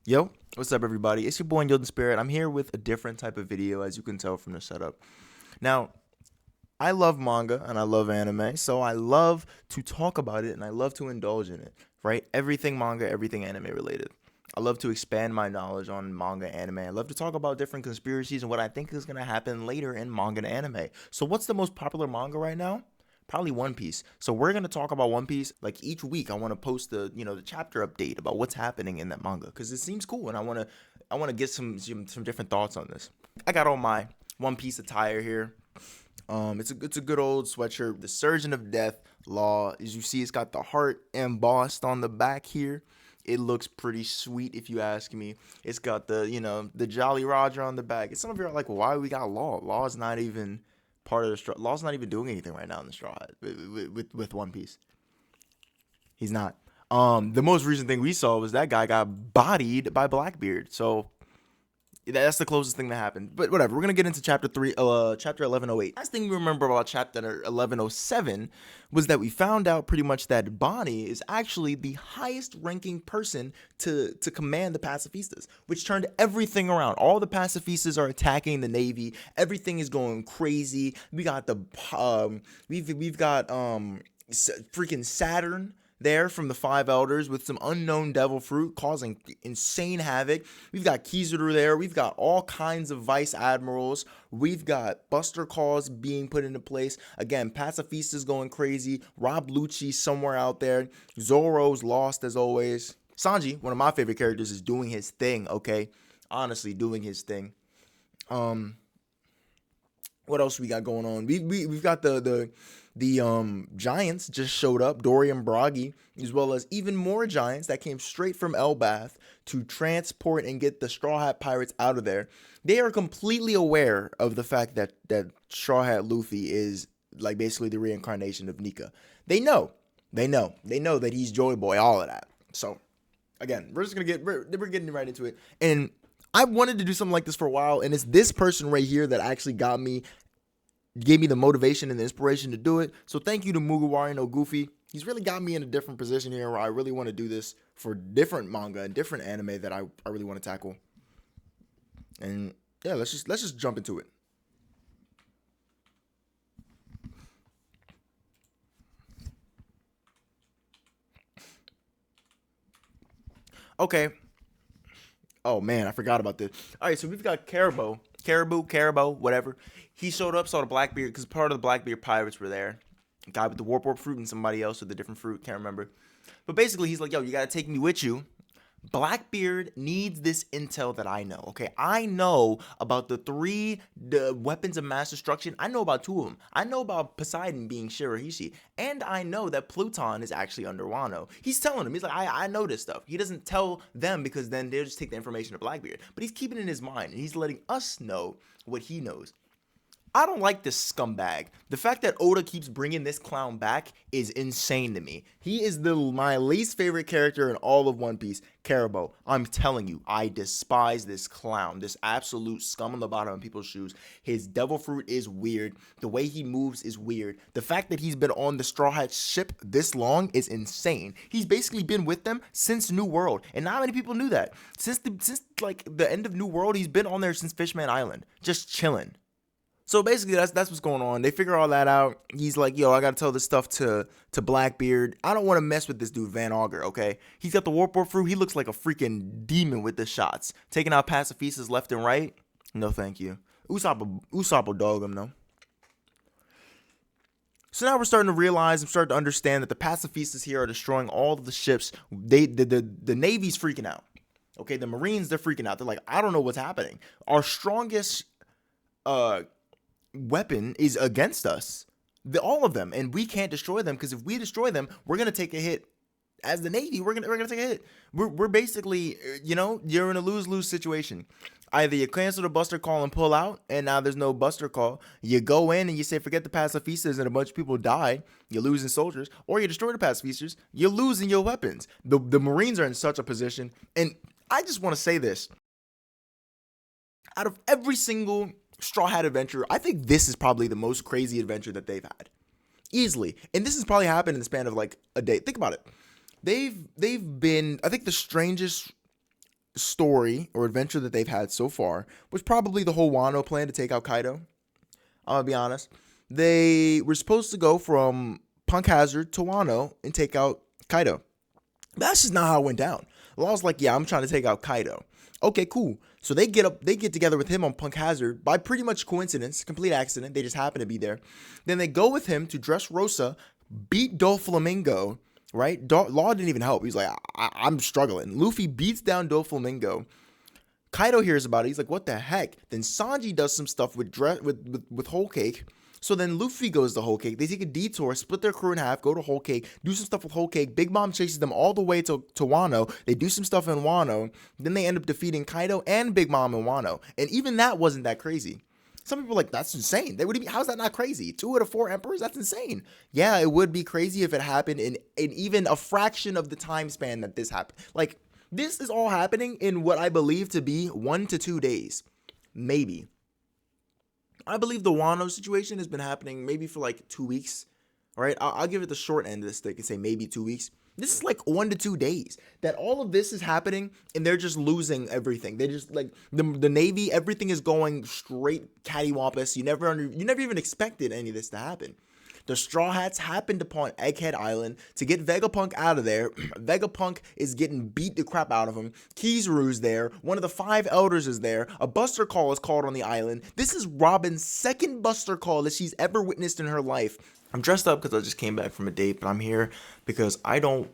Yo, what's up, everybody? It's your boy Yilden Spirit. I'm here with a different type of video, as you can tell from the setup. Now, I love manga and I love anime, so I love to talk about it and I love to indulge in it, right? Everything manga, everything anime related. I love to expand my knowledge on manga, anime. I love to talk about different conspiracies and what I think is going to happen later in manga and anime. So, what's the most popular manga right now? Probably One Piece. So we're gonna talk about One Piece. Like each week, I want to post the chapter update about what's happening in that manga because it seems cool, and I wanna get some different thoughts on this. I got all my One Piece attire here. It's a good old sweatshirt. The Surgeon of Death Law, as you see, it's got the heart embossed on the back here. It looks pretty sweet if you ask me. It's got the Jolly Roger on the back. And some of you are like, well, why we got Law? Law is not even part of the straw. Law's not even doing anything right now in the Straw Hat with One Piece. He's not. The most recent thing we saw was that guy got bodied by Blackbeard. So that's the closest thing that happened. But whatever. We're gonna get into chapter 1108. Last thing we remember about chapter 1107 was that we found out pretty much that Bonnie is actually the highest ranking person to command the pacifistas, which turned everything around. All the pacifistas are attacking the Navy. Everything is going crazy. We got we've got freaking Saturn there from the Five Elders with some unknown devil fruit causing insane havoc. We've got Kizaru there. We've got all kinds of vice admirals. We've got Buster Calls being put into place. Again, Pacifista's going crazy. Rob Lucci somewhere out there. Zoro's lost as always. Sanji, one of my favorite characters, is doing his thing, okay? Honestly, doing his thing. Um, what else we got going on? We've got the giants just showed up, Dorian Bragi, as well as even more giants that came straight from Elbath to transport and get the Straw Hat Pirates out of there. They are completely aware of the fact that Straw Hat Luffy is like basically the reincarnation of Nika. They know. They know that he's Joy Boy, all of that. So again, we're getting right into it. And I wanted to do something like this for a while, and it's this person right here that actually gave me the motivation and the inspiration to do it. So thank you to Mugiwara no Goofy. He's really got me in a different position here where I really want to do this for different manga and different anime that I really want to tackle. And yeah, let's just jump into it. Okay. Oh man, I forgot about this. All right, so we've got Caribou, whatever. He showed up, saw the Blackbeard because part of the Blackbeard pirates were there. Guy with the warp fruit and somebody else with a different fruit, can't remember. But basically, he's like, "Yo, you gotta take me with you. Blackbeard needs this intel that I know. Okay, I know about the weapons of mass destruction. I know about two of them. I know about Poseidon being Shirahoshi, and I know that Pluton is actually under Wano. He's telling him, he's like, I know this stuff. He doesn't tell them because then they'll just take the information to Blackbeard. But he's keeping it in his mind, and he's letting us know what he knows. I don't like this scumbag. The fact that Oda keeps bringing this clown back is insane to me. He is my least favorite character in all of One Piece, Caribou. I'm telling you, I despise this clown, this absolute scum on the bottom of people's shoes. His devil fruit is weird. The way he moves is weird. The fact that he's been on the Straw Hat ship this long is insane. He's basically been with them since New World, and not many people knew that. Since like the end of New World, he's been on there since Fishman Island, just chilling. So basically, that's what's going on. They figure all that out. He's like, "Yo, I gotta tell this stuff to Blackbeard. I don't want to mess with this dude, Van Augur. Okay, he's got the warp fruit. He looks like a freaking demon with the shots, taking out pacifistas left and right. No, thank you. Usopp will dog him though. So now we're starting to realize, I'm starting to understand that the pacifistas here are destroying all of the ships. The Navy's freaking out. Okay, the Marines, they're freaking out. They're like, I don't know what's happening. Our strongest uh weapon is against us. All of them, and we can't destroy them because if we destroy them, we're gonna take a hit. As the Navy, we're gonna take a hit. We're basically, you're in a lose-lose situation. Either you cancel the Buster Call and pull out, and now there's no Buster Call. You go in and you say forget the pacifistas, and a bunch of people die. You're losing soldiers, or you destroy the pacifistas. You're losing your weapons. The Marines are in such a position, and I just want to say this: out of every single Straw Hat adventure, I think this is probably the most crazy adventure that they've had. Easily. And this has probably happened in the span of like a day. Think about it. They've been, I think the strangest story or adventure that they've had so far was probably the whole Wano plan to take out Kaido. I'm gonna be honest. They were supposed to go from Punk Hazard to Wano and take out Kaido. That's just not how it went down. Law's like, yeah, I'm trying to take out Kaido. Okay, cool. So they get together with him on Punk Hazard by pretty much coincidence, complete accident. They just happen to be there. Then they go with him to Dressrosa, beat Doflamingo, right? Law didn't even help. He's like, I'm struggling. Luffy beats down Doflamingo. Kaido hears about it. He's like, what the heck? Then Sanji does some stuff with Whole Cake. So then Luffy goes to Whole Cake. They take a detour, split their crew in half, go to Whole Cake, do some stuff with Whole Cake. Big Mom chases them all the way to Wano. They do some stuff in Wano. Then they end up defeating Kaido and Big Mom in Wano. And even that wasn't that crazy. Some people are like, that's insane. How's that not crazy? 2 out of 4 emperors? That's insane. Yeah, it would be crazy if it happened in even a fraction of the time span that this happened. Like, this is all happening in what I believe to be 1 to 2 days. Maybe. I believe the Wano situation has been happening maybe for like 2 weeks. All right, I'll give it the short end of the stick and say maybe 2 weeks. This is like 1 to 2 days that all of this is happening and they're just losing everything. They just like the Navy, everything is going straight cattywampus. You never even expected any of this to happen. The Straw Hats happened upon Egghead Island to get Vegapunk out of there. Vegapunk is getting beat the crap out of him. Kizaru's there. One of the 5 elders is there. A Buster Call is called on the island. This is Robin's second Buster Call that she's ever witnessed in her life. I'm dressed up because I just came back from a date, but I'm here because I don't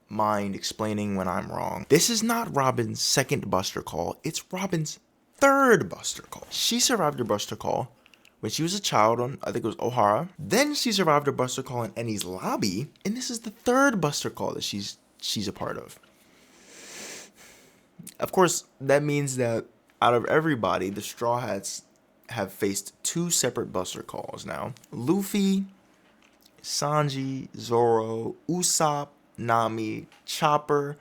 mind explaining when I'm wrong. This is not Robin's second Buster Call. It's Robin's third Buster Call. She survived her Buster Call when she was a child on, I think it was Ohara. Then she survived her Buster Call in Enies Lobby, and this is the third Buster Call that she's a part of. Of course, that means that out of everybody, the Straw Hats have faced 2 separate Buster Calls now. Luffy, Sanji, Zoro, Usopp, Nami, Chopper,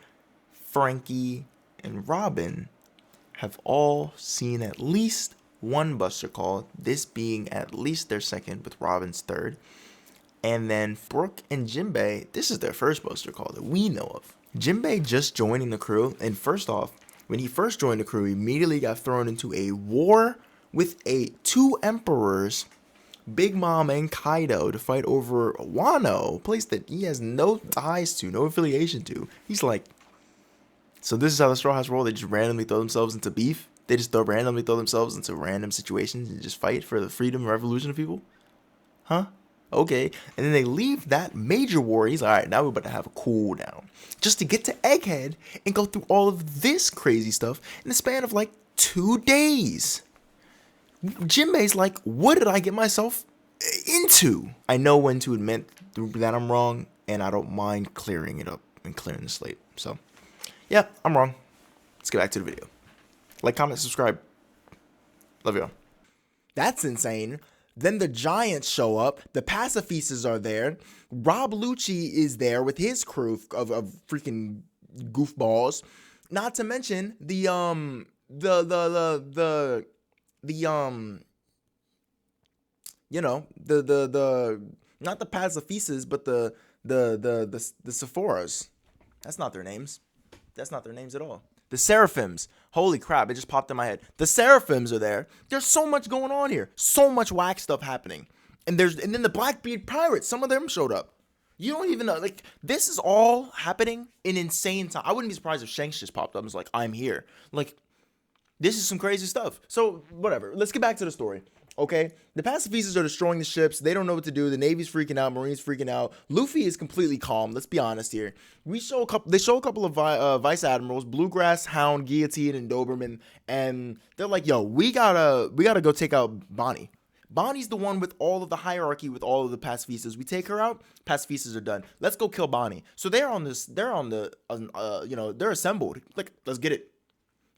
Frankie, and Robin have all seen at least 1 Buster Call, this being at least their second with Robin's third. And then Brook and Jinbei, this is their first Buster Call that we know of. Jinbei just joining the crew, and first off, when he first joined the crew, he immediately got thrown into a war with 2 emperors, Big Mom and Kaido, to fight over Wano, a place that he has no ties to, no affiliation to. He's like, so this is how the Straw Hats roll? They just randomly throw themselves into beef? They just randomly throw themselves into random situations and just fight for the freedom and revolution of people? Huh? Okay. And then they leave that major war. He's like, all right, now we're about to have a cool down. Just to get to Egghead and go through all of this crazy stuff in the span of like 2 days. Jinbei's like, what did I get myself into? I know when to admit that I'm wrong, and I don't mind clearing it up and clearing the slate. So, yeah, I'm wrong. Let's get back to the video. Like, comment, subscribe. Love y'all. That's insane. Then the Giants show up. The Pacifistas are there. Rob Lucci is there with his crew of freaking goofballs. Not to mention the not the Pacifistas, but the Sephoras. That's not their names. That's not their names at all. The Seraphims. Holy crap, it just popped in my head. The Seraphims are there. There's so much going on here. So much whack stuff happening. And then the Blackbeard Pirates, some of them showed up. You don't even know. Like, this is all happening in insane time. I wouldn't be surprised if Shanks just popped up and was like, I'm here. Like, this is some crazy stuff. So, whatever. Let's get back to the story. Okay? The Pacifistas are destroying the ships. They don't know what to do. The Navy's freaking out. Marine's freaking out. Luffy is completely calm. Let's be honest here. They show a couple of vice admirals, Bluegrass, Hound, Guillotine, and Doberman, and they're like, yo, we gotta go take out Bonnie. Bonnie's the one with all of the hierarchy with all of the Pacifistas. We take her out, Pacifistas are done. Let's go kill Bonnie. So they're assembled. Like, let's get it.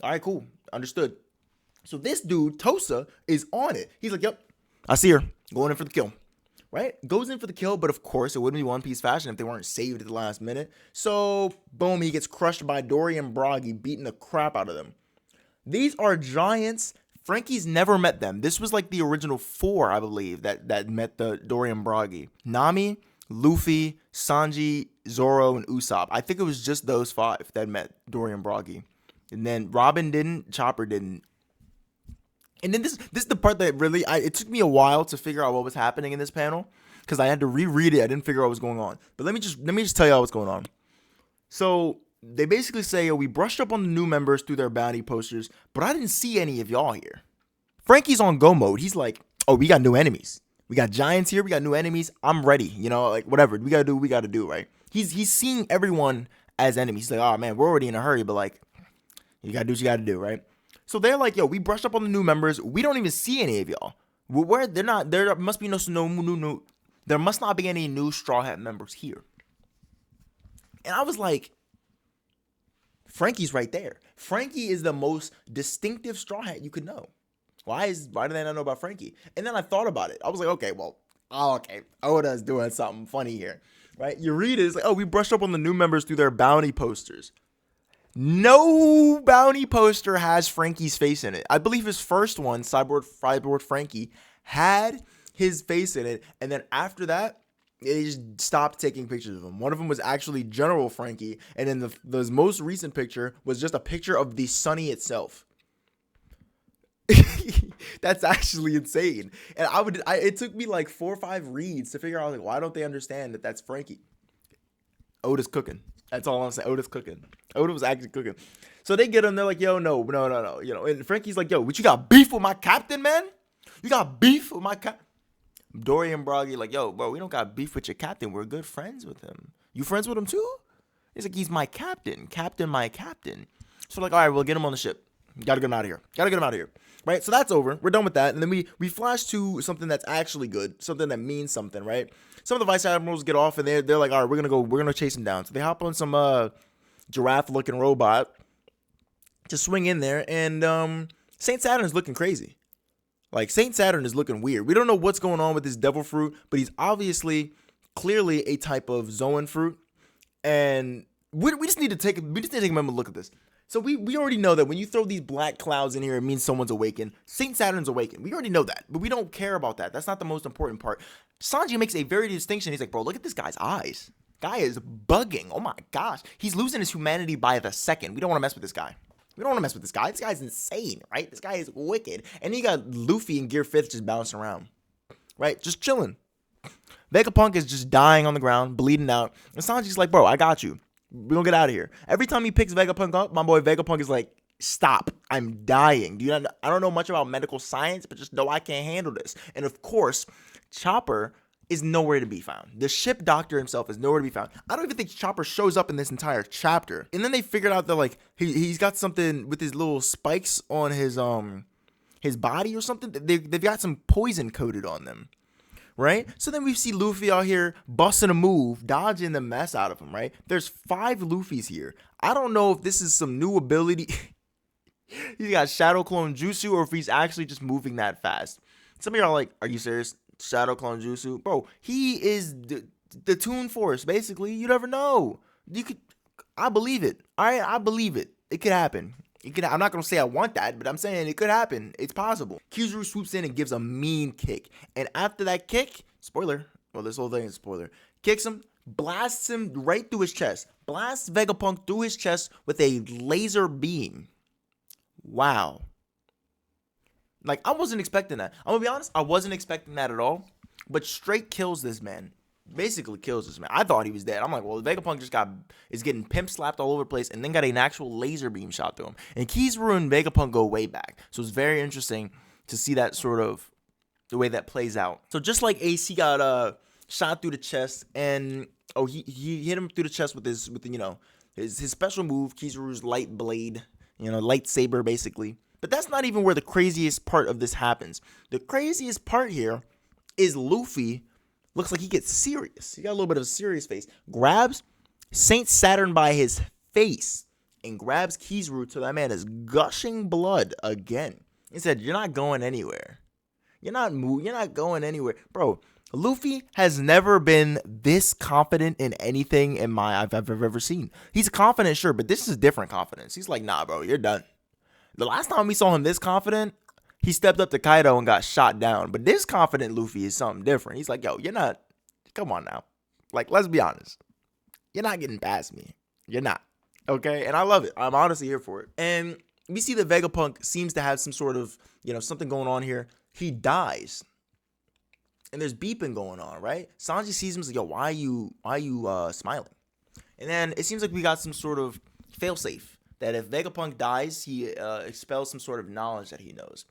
All right, cool. Understood. So this dude, Tosa, is on it. He's like, yep, I see her. Going in for the kill. Right? Goes in for the kill, but of course, it wouldn't be One Piece fashion if they weren't saved at the last minute. So, boom, he gets crushed by Dory and Broggy, beating the crap out of them. These are giants. Frankie's never met them. This was like the original 4, I believe, that met the Dory and Broggy. Nami, Luffy, Sanji, Zoro, and Usopp. I think it was just those 5 that met Dory and Broggy. And then Robin didn't, Chopper didn't. And then this is the part that really, it took me a while to figure out what was happening in this panel because I had to reread it. I didn't figure out what was going on. But let me just tell y'all what's going on. So they basically say, we brushed up on the new members through their bounty posters, but I didn't see any of y'all here. Frankie's on go mode. He's like, oh, we got new enemies. We got giants here. We got new enemies. I'm ready. You know, like whatever we gotta do, we gotta do, right? He's seeing everyone as enemies. He's like, oh man, we're already in a hurry, but like, you gotta do what you gotta do, right? So they're like, yo, we brushed up on the new members. We don't even see any of y'all. Where they're not, there must be no new. There must not be any new Straw Hat members here. And I was like, Frankie's right there. Frankie is the most distinctive Straw Hat you could know. Why do they not know about Frankie? And then I thought about it. I was like, okay, Oda's doing something funny here, right? You read it, it's like, oh, we brushed up on the new members through their bounty posters. No bounty poster has Frankie's face in it. I believe his first one, Cyborg Frankie, had his face in it, and then after that, they just stopped taking pictures of him. One of them was actually General Frankie, and then the most recent picture was just a picture of the Sunny itself. That's actually insane. And it took me like 4 or 5 reads to figure out, like, why don't they understand that that's Frankie? Oda's cooking. That's all I'm saying. Oda's cooking. Oda was actually cooking. So they get him. They're like, yo, no. You know, and Frankie's like, yo, what, you got beef with my captain, man? You got beef with my captain? Dory and Broggy like, yo, bro, we don't got beef with your captain. We're good friends with him. You friends with him too? He's like, he's my captain. My captain. So like, all right, we'll get him on the ship. Gotta get him out of here. Right? So that's over. We're done with that. And then we flash to something that's actually good. Something that means something, right? Some of the vice admirals get off and they're like, all right, we're gonna chase him down. So they hop on some giraffe-looking robot to swing in there, and Saint Saturn is looking crazy. Like, Saint Saturn is looking weird. We don't know what's going on with this devil fruit, but he's obviously, clearly a type of Zoan fruit. And we just need to take a moment to look at this. So we already know that when you throw these black clouds in here, it means someone's awakened. Saint Saturn's awakened. We already know that, but we don't care about that. That's not the most important part. Sanji makes a very distinction. He's like, bro, look at this guy's eyes. Guy is bugging. Oh my gosh. He's losing his humanity by the second. We don't want to mess with this guy. This guy's insane, right? This guy is wicked. And you got Luffy and Gear 5th just bouncing around, right? Just chilling. Vegapunk is just dying on the ground, bleeding out. And Sanji's like, bro, I got you. We're gonna get out of here. Every time he picks Vegapunk up, my boy Vegapunk is like, stop. I'm dying. I don't know much about medical science, but just know I can't handle this. And of course, Chopper is nowhere to be found. The ship doctor himself is nowhere to be found. I don't even think Chopper shows up in this entire chapter. And then they figured out that like he's got something with his little spikes on his body or something. They've got some poison coated on them. Right? So then we see Luffy out here busting a move, dodging the mess out of him, right? There's 5 Luffys here. I don't know if this is some new ability. He's got Shadow Clone Jutsu, or if he's actually just moving that fast. Some of y'all are like, are you serious? Shadow Clone Jutsu? Bro, he is the Toon Force, basically. You never know. I believe it. All right? I believe it. It could happen. I'm not going to say I want that, but I'm saying it could happen. It's possible. Kizaru swoops in and gives a mean kick. And after that kick, spoiler, well, this whole thing is spoiler, kicks him, blasts him right through his chest. Blasts Vegapunk through his chest with a laser beam. Wow. Like, I wasn't expecting that. I'm going to be honest, I wasn't expecting that at all. But straight kills this man. Basically kills this man. I thought he was dead. I'm like, well, Vegapunk is getting pimp slapped all over the place and then got an actual laser beam shot through him. And Kizaru and Vegapunk go way back. So it's very interesting to see that sort of the way that plays out. So just like Ace, he got shot through the chest, and he hit him through the chest with his special move, Kizaru's light blade, lightsaber basically. But that's not even where the craziest part of this happens. The craziest part here is Luffy looks like he gets serious. He got a little bit of a serious face. Grabs Saint Saturn by his face and grabs Kizaru till that man is gushing blood again. He said, you're not going anywhere. You're not going anywhere. Bro, Luffy has never been this confident in anything I've ever seen. He's confident, sure, but this is different confidence. He's like, nah, bro, you're done. The last time we saw him this confident, he stepped up to Kaido and got shot down. But this confident Luffy is something different. He's like, yo, come on now. Like, let's be honest. You're not getting past me. You're not. Okay, and I love it. I'm honestly here for it. And we see that Vegapunk seems to have some sort of, something going on here. He dies. And there's beeping going on, right? Sanji sees him and says, yo, why are you smiling? And then it seems like we got some sort of failsafe that if Vegapunk dies, he expels some sort of knowledge that he knows.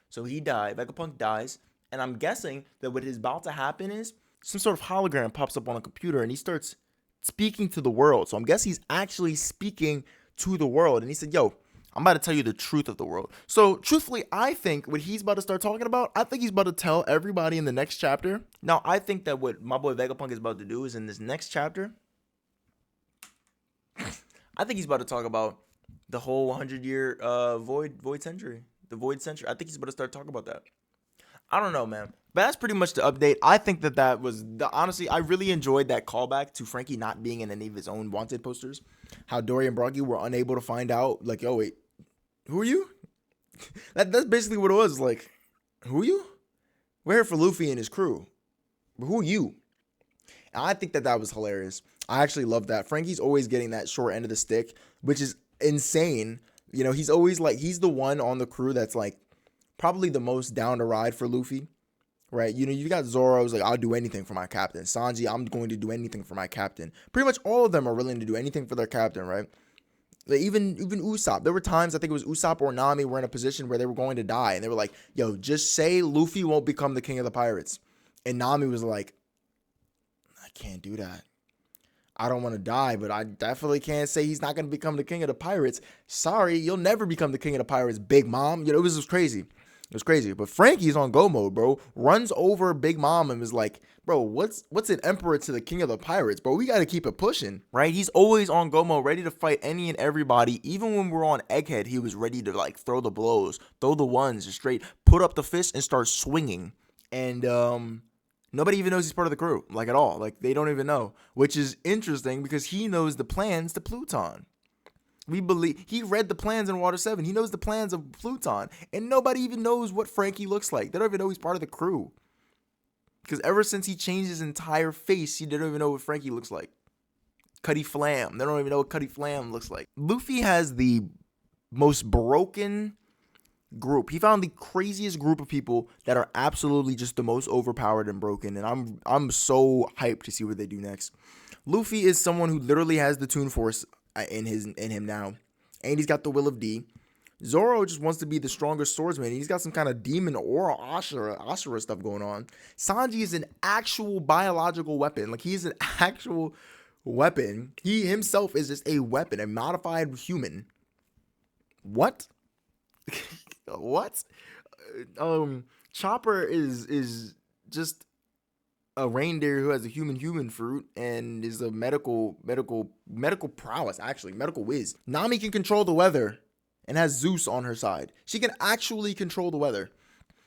So Vegapunk dies, and I'm guessing that what is about to happen is some sort of hologram pops up on a computer, and he starts speaking to the world. So I'm guessing he's actually speaking to the world. And he said, yo, I'm about to tell you the truth of the world. So truthfully, I think what he's about to start talking about, I think he's about to tell everybody in the next chapter. Now, I think that what my boy Vegapunk is about to do is in this next chapter, I think he's about to talk about the whole 100-year void century. The void century. I think he's about to start talking about that. I don't know, man. But that's pretty much the update. I think that was honestly, I really enjoyed that callback to Frankie not being in any of his own wanted posters. How Dory and Brocky were unable to find out, like, oh wait, who are you? That's basically what it was. Like, who are you? We're here for Luffy and his crew. But who are you? And I think that was hilarious. I actually love that. Frankie's always getting that short end of the stick, which is insane. He's always like, he's the one on the crew that's like probably the most down to ride for Luffy, right? You got Zoro's like, I'll do anything for my captain. Sanji, I'm going to do anything for my captain. Pretty much all of them are willing to do anything for their captain, right? Like even Usopp. There were times, I think it was Usopp or Nami were in a position where they were going to die, and they were like, yo, just say Luffy won't become the king of the pirates. And Nami was like, I can't do that. I don't want to die, but I definitely can't say he's not going to become the king of the pirates. Sorry, you'll never become the king of the pirates, Big Mom. It was crazy. It was crazy. But Frankie's on go mode, bro. Runs over Big Mom and was like, bro, what's an emperor to the king of the pirates, bro? We got to keep it pushing, right? He's always on go mode, ready to fight any and everybody. Even when we're on Egghead, he was ready to like throw the blows, throw the ones, just straight put up the fist and start swinging. And nobody even knows he's part of the crew, like at all. Like they don't even know, which is interesting because he knows the plans to Pluton. We believe he read the plans in Water 7. He knows the plans of Pluton, and nobody even knows what Frankie looks like. They don't even know he's part of the crew. Because ever since he changed his entire face, they don't even know what Frankie looks like. Cutty Flam. They don't even know what Cutty Flam looks like. Luffy has the most broken group. He found the craziest group of people that are absolutely just the most overpowered and broken, and I'm so hyped to see what they do next. Luffy is someone who literally has the Toon Force in him now, and he's got the Will of D. Zoro just wants to be the strongest swordsman. He's got some kind of demon aura, Ashura stuff going on. Sanji is an actual biological weapon. Like, he's an actual weapon. He himself is just a weapon, a modified human. What? What? Chopper is just a reindeer who has a human fruit and is a medical prowess, actually, medical whiz. Nami can control the weather and has Zeus on her side. She can actually control the weather.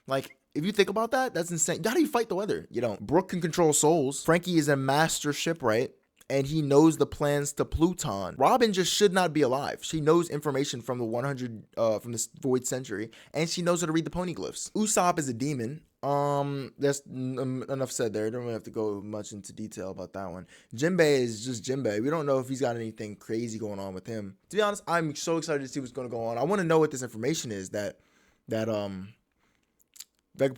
Like, if you think about that, that's insane. How do you fight the weather? You don't. Brook can control souls. Frankie is a master shipwright, and he knows the plans to Pluton. Robin just should not be alive. She knows information from the from this Void Century, and she knows how to read the poneglyphs. Usopp is a demon. That's enough said there. Don't really have to go much into detail about that one. Jinbei is just Jinbei. We don't know if he's got anything crazy going on with him. To be honest, I'm so excited to see what's going to go on. I want to know what this information is that Vegapunk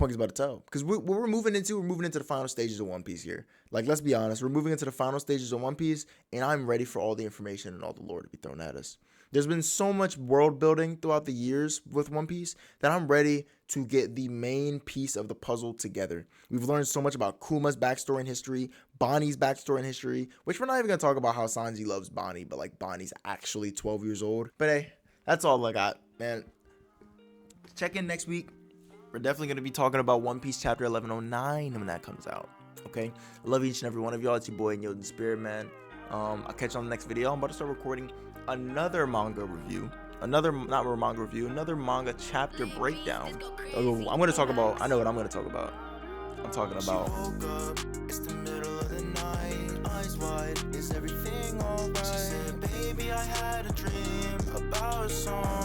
is about to tell, because we're moving into the final stages of One Piece here. Like, let's be honest, we're moving into the final stages of One Piece, and I'm ready for all the information and all the lore to be thrown at us. There's been so much world building throughout the years with One Piece that I'm ready to get the main piece of the puzzle together. We've learned so much about Kuma's backstory and history, Bonnie's backstory and history, which we're not even going to talk about how Sanji loves Bonnie, but like Bonnie's actually 12 years old. But hey, that's all I got, man. Check in next week. We're definitely going to be talking about One Piece Chapter 1109 when that comes out. Okay? I love each and every one of y'all. It's your boy, Yoden Spirit, man. I'll catch you on the next video. I'm about to start recording another manga review. Another manga chapter breakdown. I'm going to talk about, I know what I'm going to talk about. I'm talking about. It's the middle of the night, eyes wide, is everything alright? She said, baby, I had a dream about a song.